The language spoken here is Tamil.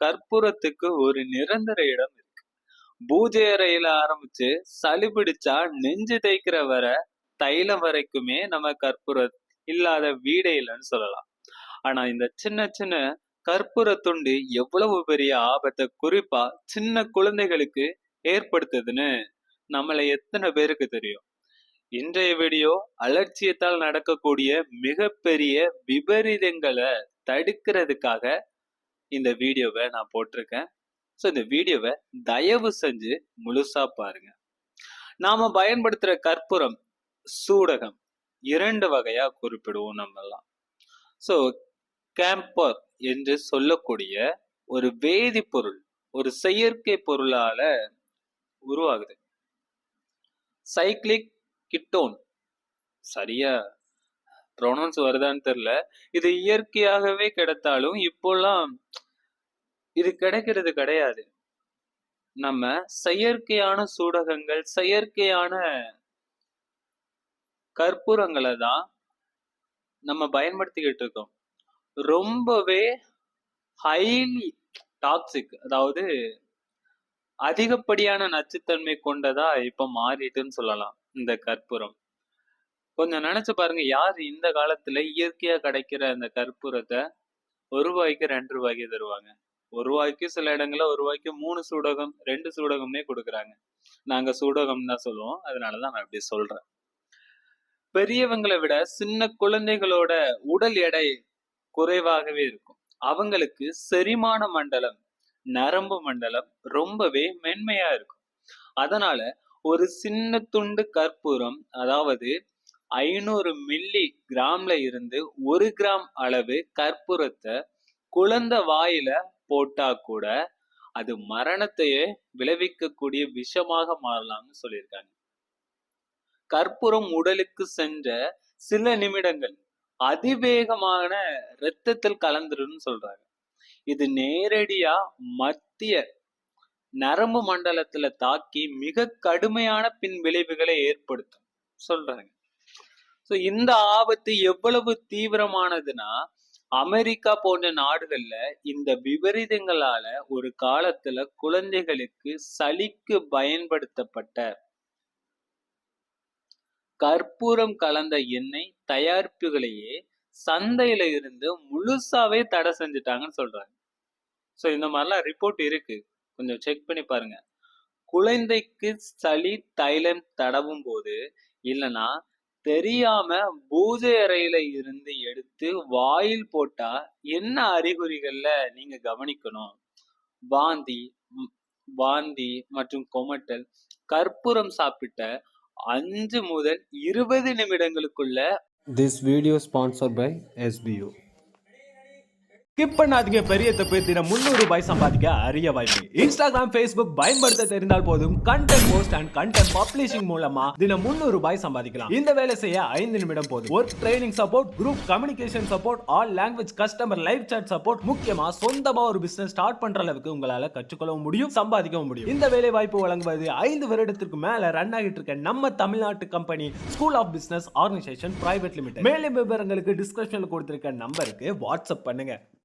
கற்பூரத்துக்கு ஒரு நிரந்தர இடம் இருக்கு. பூஜை அறையில ஆரம்பிச்சு சளி பிடிச்சா நெஞ்சு தேய்க்கிற வர தைலம் வரைக்குமே நம்ம கற்பூரம் இல்லாத வீடே இல்லைன்னு சொல்லலாம். ஆனா இந்த சின்ன சின்ன கற்பூர துண்டு எவ்வளவு பெரிய ஆபத்தை குறிப்பா சின்ன குழந்தைகளுக்கு ஏற்படுத்துதுன்னு நம்மள எத்தனை பேருக்கு தெரியும்? இன்றைய வீடியோ அலட்சியத்தால் நடக்கக்கூடிய மிகப்பெரிய விபரீதங்களை தடுக்கிறதுக்காக இந்த வீடியோவை நான் போட்டிருக்கேன். ஸோ இந்த வீடியோவை தயவு செஞ்சு முழுசா பாருங்க. நாம பயன்படுத்துற கற்பூரம், சூடகம் 2 வகையா குறிப்பிடுவோம் நம்மெல்லாம். ஸோ கேம்பர் என்று சொல்லக்கூடிய ஒரு வேதிப்பொருள், ஒரு செயற்கை பொருளால உருவாகுது. சைக்ளிக் கிட்டோன், சரியா ப்ரொனவுன்ஸ் வருதான்னு தெரியல. இது இயற்கையாகவே கிடைத்தாலும் இப்போல்லாம் இது கிடைக்கிறது கிடையாது. நம்ம செயற்கையான சூடகங்கள், செயற்கையான கற்பூரங்களை தான் நம்ம பயன்படுத்திக்கிட்டு இருக்கோம். ரொம்பவே ஹைலி டாக்ஸிக், அதாவது அதிகப்படியான நச்சுத்தன்மை கொண்டதா இப்ப மாறிட்டுன்னு சொல்லலாம் இந்த கற்பூரம். கொஞ்சம் நினைச்சு பாருங்க, யார் இந்த காலத்துல இயற்கையா கிடைக்கிற அந்த கற்பூரத்தை ₹1 ₹2 தருவாங்க? ₹1 சில இடங்கள்ல ₹1 3 சூடகம் 2 சூடகம்னே கொடுக்குறாங்க. நாங்க சூடகம் தான் சொல்லுவோம், அதனாலதான் நான் இப்படி சொல்றேன். பெரியவங்களை விட சின்ன குழந்தைகளோட உடல் எடை குறைவாகவே இருக்கும். அவங்களுக்கு செரிமான மண்டலம், நரம்பு மண்டலம் ரொம்பவே மென்மையா இருக்கும். அதனால ஒரு சின்ன துண்டு கற்பூரம், அதாவது 500 மில்லி கிராம்ல இருந்து 1 கிராம் அளவு கற்பூரத்தை குழந்தை வாயில போட்டா கூட அது மரணத்தையே விளைவிக்கக்கூடிய விஷமாக மாறலாம்னு சொல்லியிருக்காங்க. கற்பூரம் உடலுக்கு சென்ற சில நிமிடங்கள் அதிவேகமான இரத்தத்தில் கலந்துருன்னு சொல்றாங்க. இது நேரடியா மத்திய நரம்பு மண்டலத்துல தாக்கி மிக கடுமையான பின் விளைவுகளை ஏற்படுத்தும் சொல்றாங்க. சோ இந்த ஆபத்து எவ்வளவு தீவிரமானதுன்னா, அமெரிக்கா போன்ற நாடுகள்ல இந்த விபரீதங்களால ஒரு காலத்துல குழந்தைகளுக்கு சளிக்கு பயன்படுத்தப்பட்ட கற்பூரம் கலந்த எண்ணெய் தயாரிப்புகளையே சந்தையில இருந்து முழுசாவே தடை செஞ்சுட்டாங்கன்னு சொல்றாங்க. சோ இந்த மாதிரிலாம் ரிப்போர்ட் இருக்கு, கொஞ்சம் செக் பண்ணி பாருங்க. குழந்தைக்கு சளி தைலம் தடவும் போது, இல்லைன்னா தெரியாம பூஜை அறையில இருந்து எடுத்து வாயில் போட்டா என்ன அறிகுறிகள்ல நீங்க கவனிக்கணும்? வாந்தி மற்றும் கொமட்டல். கற்பூரம் சாப்பிட்ட 5 முதல் 20 நிமிடங்களுக்குள்ள. This video sponsored by SBU. Skip பண்ணாதீங்க, பெரிய தப்பு. தினம் ₹300 சம்பாதிக்க அரிய வாய்ப்பு. இன்ஸ்டாகிராம், Facebook பயன்படுத்த தெரிந்தால் போதும். Content post and content publishing மூலமா தினம் ₹300 சம்பாதிக்கலாம். இந்த வேலை செய்ய 5 நிமிடம் போதும். Work training support, group communication support, all language customer live chat support. முக்கியமா சொந்தமா ஒரு பிசினஸ் ஸ்டார்ட் பண்ற அளவுக்கு உங்களால கற்றுக்கொள்ளவும் முடியும், சம்பாதிக்கவும் முடியும். இந்த வேலை வாய்ப்பு வழங்குவது 5 வருடத்திற்கு மேல ரன் ஆகிட்டு இருக்க நம்ம தமிழ்நாட்டு company school of business organisation private limited. மேலும் விவரங்களுக்கு டிஸ்கிரிப்ஷன்ல கொடுத்திருக்க நம்பருக்கு வாட்ஸ்அப் பண்ணுங்க.